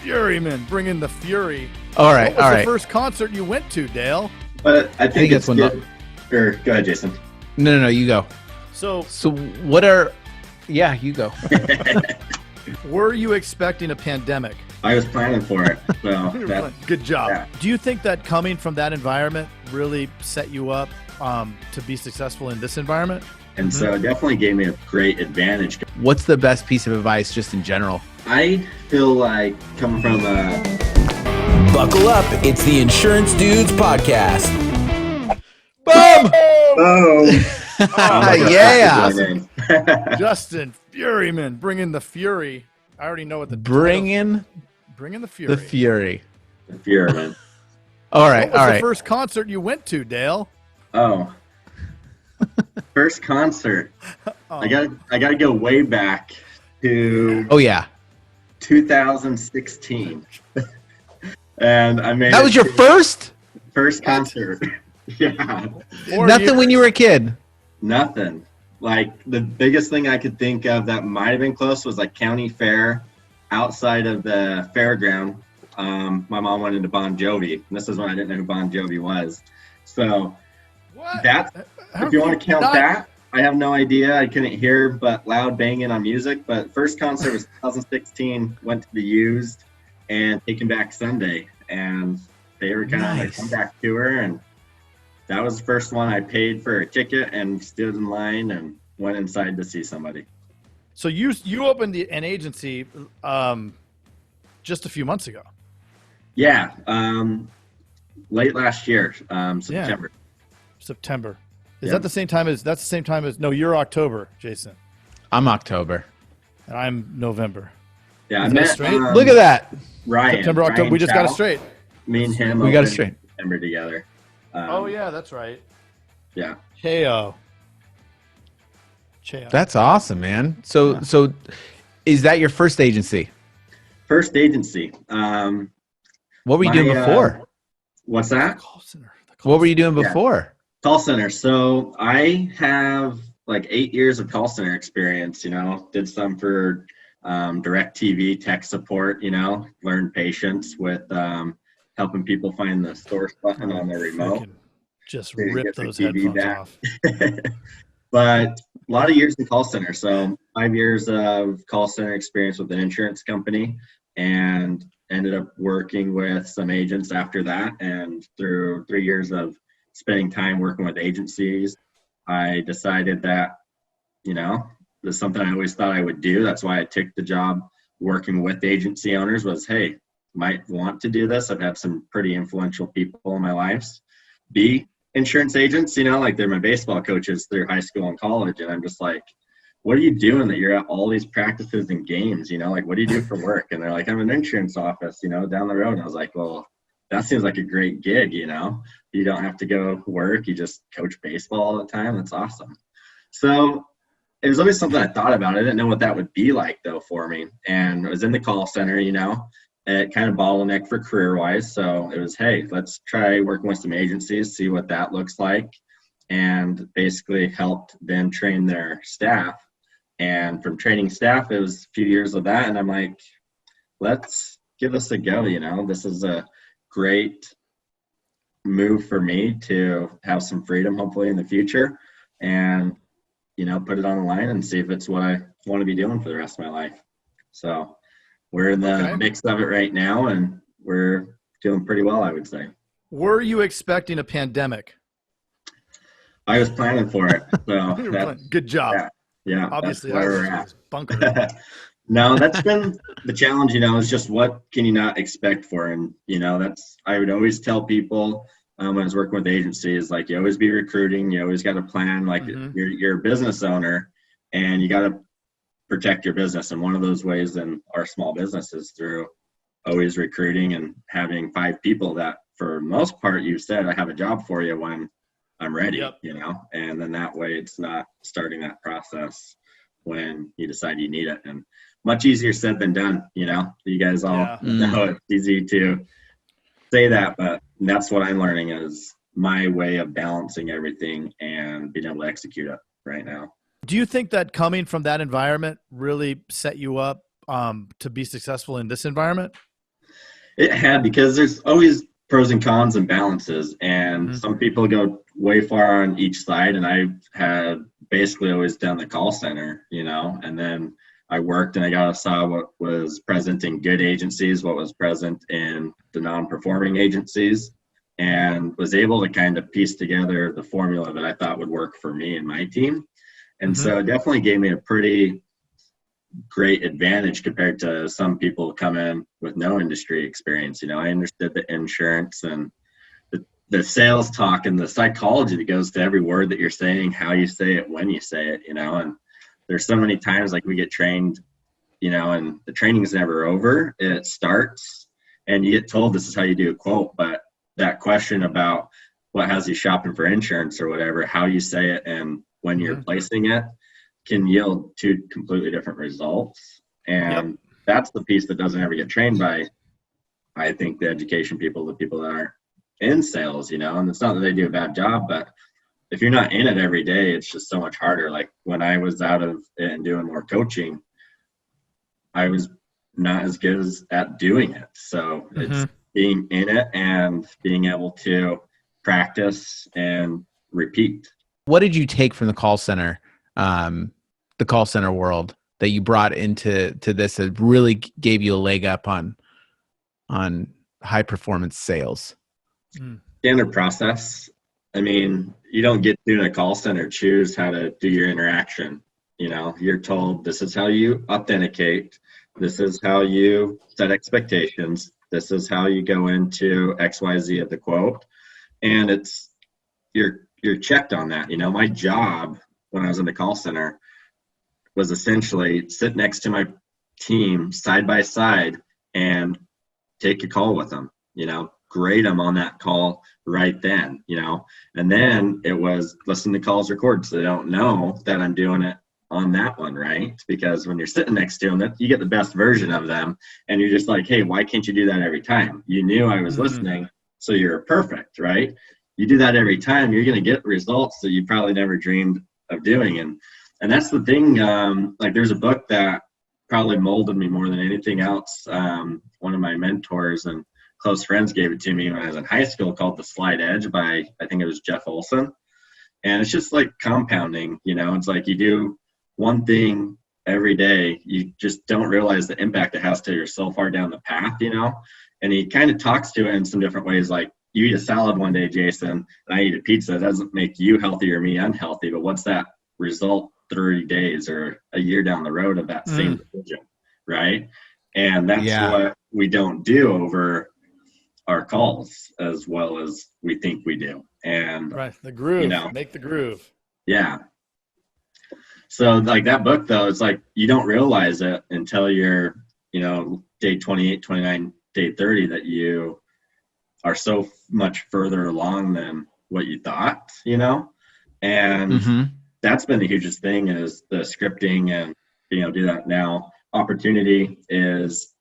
Fuhriman, bringing the fury. All right, what was all the right. first concert you went to, Dale? But I think it's one. good. Or go ahead, Jason. No, you go. So what are? Yeah, you go. were you expecting a pandemic? I was planning for it. So Good job. Yeah. Do you think that coming from that environment really set you up to be successful in this environment? and so it definitely gave me a great advantage. What's the best piece of advice, just in general? I feel like coming from Buckle up. It's the Insurance Dudes podcast. Boom! yeah. Justin Fuhriman, bringing the fury. I already know what the Bringing the fury. the fury. Fear, man. All right, What was all the right. first concert you went to, Dale? Oh. First concert. Oh. I gotta go way back to Oh yeah, 2016. And I made that was your first. first concert. Yeah. 4 Nothing years. when you were a kid. Nothing. Like the biggest thing I could think of that might have been close was like county fair outside of the fairground. My mom went into Bon Jovi, and this is when I didn't know who Bon Jovi was. So What? that, How if you can want to count not- that, I have no idea. I couldn't hear but loud banging on music. But first concert was 2016. Went to the Used and Taken Back Sunday, and they were kind of on a Nice. comeback tour, and that was the first one. I paid for a ticket and stood in line and went inside to see somebody. So you opened an agency just a few months ago. Yeah, late last year, September. September. Is Yeah. that the same time as? That's the same time as? No, you're October, Jason, I'm October. and I'm November. Yeah, I Is that met straight? Look at that. Ryan. September, October. Ryan We just got it Chow. straight. Me and him. We got it opened straight. in September together. Oh yeah, that's right. Yeah. Cheo. That's awesome, man. So is that your first agency? First agency. What were you doing before? What's that? Call center. What were you doing Yeah. before? Call center. So I have like 8 years of call center experience, did some for direct TV tech support, learned patience with helping people find the source button on their remote. Freaking Just to rip get the those TV headphones back. off. But a lot of years in call center. So 5 years of call center experience with an insurance company, and ended up working with some agents after that. And through 3 years of spending time working with agencies, I decided that, this is something I always thought I would do. That's why I took the job working with agency owners was, hey, might want to do this. I've had some pretty influential people in my life be insurance agents, like they're my baseball coaches through high school and college. And I'm just like, what are you doing that you're at all these practices and games, like, what do you do for work? And they're like, I'm in an insurance office, down the road. And I was like, well, that seems like a great gig, you don't have to go work. You just coach baseball all the time. That's awesome. So it was always something I thought about. I didn't know what that would be like though for me. And I was in the call center, it kind of bottlenecked for career-wise. So it was, hey, let's try working with some agencies, see what that looks like, and basically helped them train their staff. And from training staff, it was a few years of that. And I'm like, let's give this a go. This is a great move for me to have some freedom, hopefully in the future, and, put it on the line and see if it's what I want to be doing for the rest of my life. So we're in the mix of it right now, and we're doing pretty well, I would say. Were you expecting a pandemic? I was planning for it. So Good job. Yeah. Obviously, that's I where was we're at. bunkered. No, that's been the challenge, is just what can you not expect for? And, I would always tell people when I was working with agencies, like, you always be recruiting, you always got to plan, like you're a business owner and you got to protect your business. And one of those ways in our small business is through always recruiting and having 5 people that for the most part, you said, I have a job for you when I'm ready, and then that way it's not starting that process when you decide you need it. And much easier said than done, you guys all know it's easy to say that, but that's what I'm learning is my way of balancing everything and being able to execute it right now. Do you think that coming from that environment really set you up to be successful in this environment? It had, because there's always pros and cons and balances, and some people go way far on each side, and I had basically always done the call center, and then I worked and I saw what was present in good agencies, what was present in the non-performing agencies, and was able to kind of piece together the formula that I thought would work for me and my team. And so it definitely gave me a pretty great advantage compared to some people come in with no industry experience. I understood the insurance and the sales talk and the psychology that goes to every word that you're saying, how you say it, when you say it, and there's so many times like we get trained, and the training is never over. It starts and you get told this is how you do a quote, but that question about what has you shopping for insurance or whatever, how you say it and when you're placing it can yield two completely different results. And that's the piece that doesn't ever get trained by, I think, the education people, the people that are in sales, and it's not that they do a bad job, but if you're not in it every day, it's just so much harder. Like when I was out of it and doing more coaching, I was not as good at doing it. So it's being in it and being able to practice and repeat. What did you take from the call center world that you brought into this that really gave you a leg up on high performance sales? Standard process. I mean, you don't get to in a call center choose how to do your interaction. You're told this is how you authenticate. This is how you set expectations. This is how you go into XYZ of the quote. And you're checked on that. My job when I was in the call center was essentially sit next to my team side by side and take a call with them, grade them on that call right then, and then it was listen to calls recorded so they don't know that I'm doing it on that one, right? Because when you're sitting next to them, you get the best version of them, and you're just like, hey, why can't you do that every time? You knew I was listening, so you're perfect, right? You do that every time, you're going to get results that you probably never dreamed of doing. And that's the thing. Like there's a book that probably molded me more than anything else. One of my mentors and close friends gave it to me when I was in high school, called The Slight Edge by, I think it was Jeff Olson. And it's just like compounding, it's like you do one thing every day, you just don't realize the impact it has till you're so far down the path, and he kind of talks to it in some different ways. Like you eat a salad one day, Jason, and I eat a pizza. It doesn't make you healthy or me unhealthy, but what's that result 30 days or a year down the road of that same decision, right? And that's what we don't do over our calls as well as we think we do. And right, the groove, make the groove. Yeah. So like that book though, it's like you don't realize it until you're, day 28, 29, day 30 that you are so much further along than what you thought, and that's been the hugest thing is the scripting and being able to do that. Now opportunity is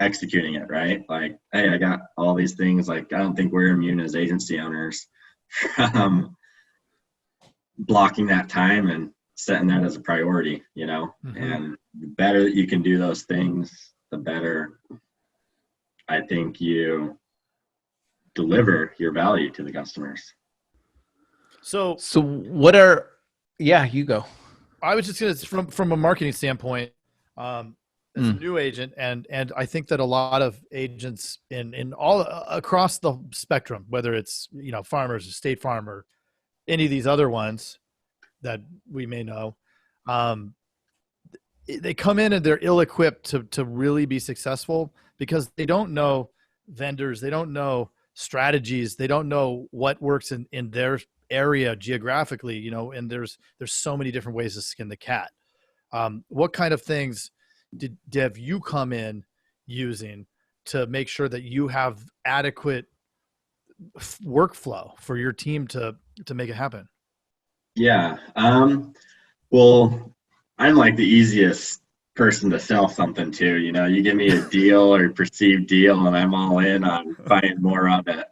executing it, right? Like, hey, I got all these things. Like, I don't think we're immune as agency owners from blocking that time and setting that as a priority, and the better that you can do those things, the better I think you deliver your value to the customers. So what are, you go. I was just going to, from a marketing standpoint, as a new agent, and I think that a lot of agents in all across the spectrum, whether it's Farmers or State Farm or any of these other ones that we may know, they come in and they're ill-equipped to really be successful because they don't know vendors, they don't know strategies, they don't know what works in their area geographically, and there's so many different ways to skin the cat. What kind of things have you come in using to make sure that you have adequate workflow for your team to make it happen? Yeah. Well, I'm like the easiest person to sell something to. You give me a deal or perceived deal and I'm all in on buying more of it.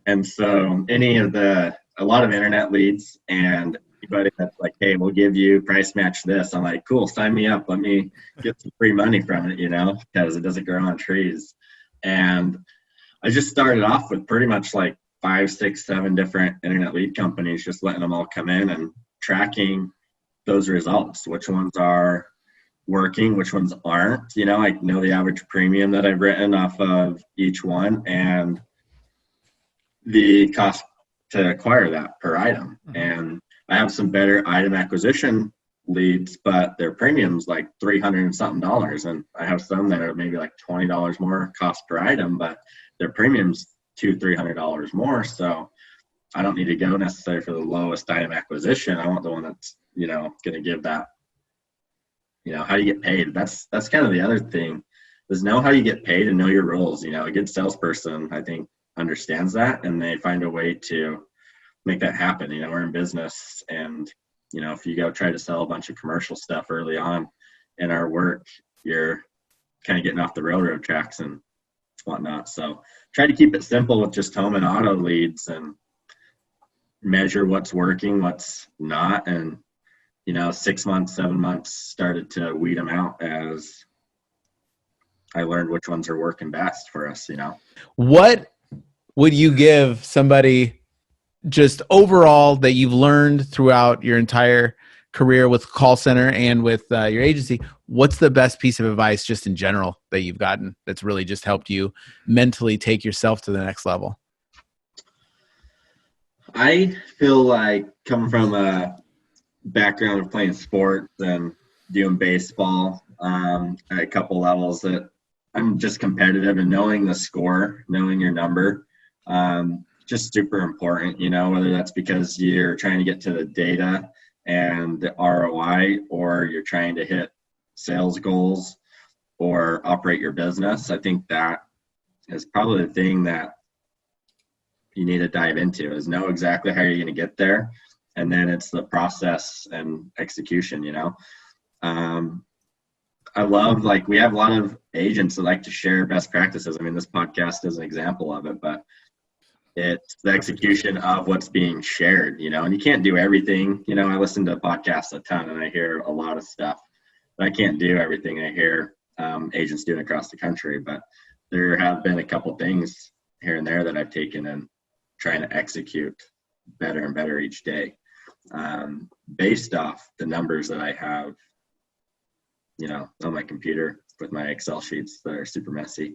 And so a lot of internet leads and anybody that's like, hey, we'll give you price match this. I'm like, cool, sign me up. Let me get some free money from it, because it doesn't grow on trees. And I just started off with pretty much like 5, 6, 7 different internet lead companies, just letting them all come in and tracking those results, which ones are working, which ones aren't. I know the average premium that I've written off of each one and the cost to acquire that per item. And I have some better item acquisition leads, but their premium's like $300 and something. And I have some that are maybe like $20 more cost per item, but their premium's $200-$300 more. So I don't need to go necessarily for the lowest item acquisition. I want the one that's, going to give that, how do you get paid? That's kind of the other thing is know how you get paid and know your roles. A good salesperson, I think, understands that, and they find a way to make that happen. We're in business, and if you go try to sell a bunch of commercial stuff early on in our work, you're kind of getting off the railroad tracks and whatnot. So try to keep it simple with just home and auto leads and measure what's working, what's not. And 6 months, 7 months, started to weed them out as I learned which ones are working best for us. What would you give somebody just overall that you've learned throughout your entire career with call center and with your agency? What's the best piece of advice just in general that you've gotten that's really just helped you mentally take yourself to the next level? I feel like coming from a background of playing sports and doing baseball at a couple levels, that I'm just competitive, and knowing the score, knowing your number, just super important, whether that's because you're trying to get to the data and the ROI, or you're trying to hit sales goals or operate your business. I think that is probably the thing that you need to dive into, is know exactly how you're going to get there. And then it's the process and execution. I love, we have a lot of agents that like to share best practices. I mean, this podcast is an example of it, but it's the execution of what's being shared, and you can't do everything. I listen to podcasts a ton and I hear a lot of stuff, but I can't do everything I hear agents doing across the country. But there have been a couple things here and there that I've taken and trying to execute better and better each day, based off the numbers that I have, on my computer with my Excel sheets that are super messy.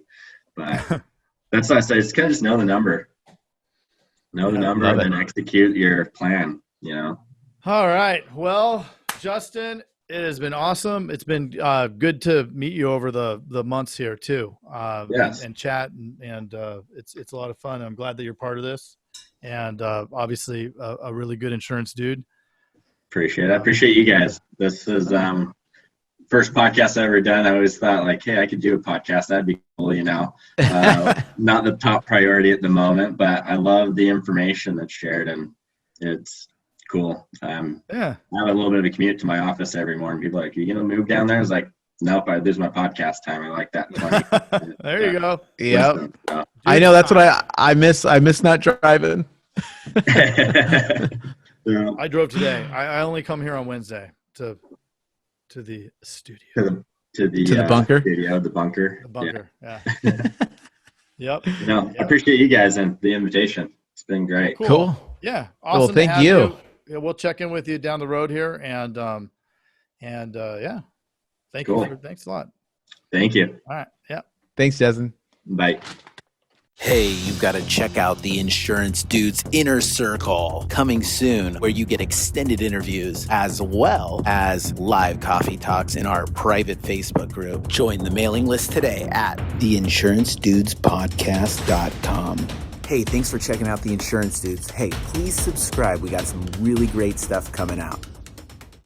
But that's why I say, it's kind of just know the number. Know the number and then execute your plan, All right. Well, Justin, it has been awesome. It's been good to meet you over the months here too. Yes. and chat and it's a lot of fun. I'm glad that you're part of this, and obviously a really good insurance dude. Appreciate it. I appreciate you guys. This is first podcast I've ever done. I always thought hey, I could do a podcast. That'd be cool, not the top priority at the moment, but I love the information that's shared, and it's cool. I have a little bit of a commute to my office every morning. People are like, you going to move down there? I was like, nope, this is my podcast time. I like that. 20 there you go. Yep. I know, that's what I miss. I miss not driving. I drove today. I only come here on Wednesday to the studio. To the bunker. Studio, the bunker. The bunker. Yeah. Yep. I appreciate you guys and the invitation. It's been great. Cool. Yeah. Awesome. Well, thank you. Yeah, we'll check in with you down the road here, and yeah. Thank you. Thanks a lot. Thank you. All right. Yeah. Thanks, Justin. Bye. Hey, you've got to check out the Insurance Dudes Inner Circle coming soon, where you get extended interviews as well as live coffee talks in our private Facebook group. Join the mailing list today at theinsurancedudespodcast.com. Hey, thanks for checking out the Insurance Dudes. Hey, please subscribe. We got some really great stuff coming out.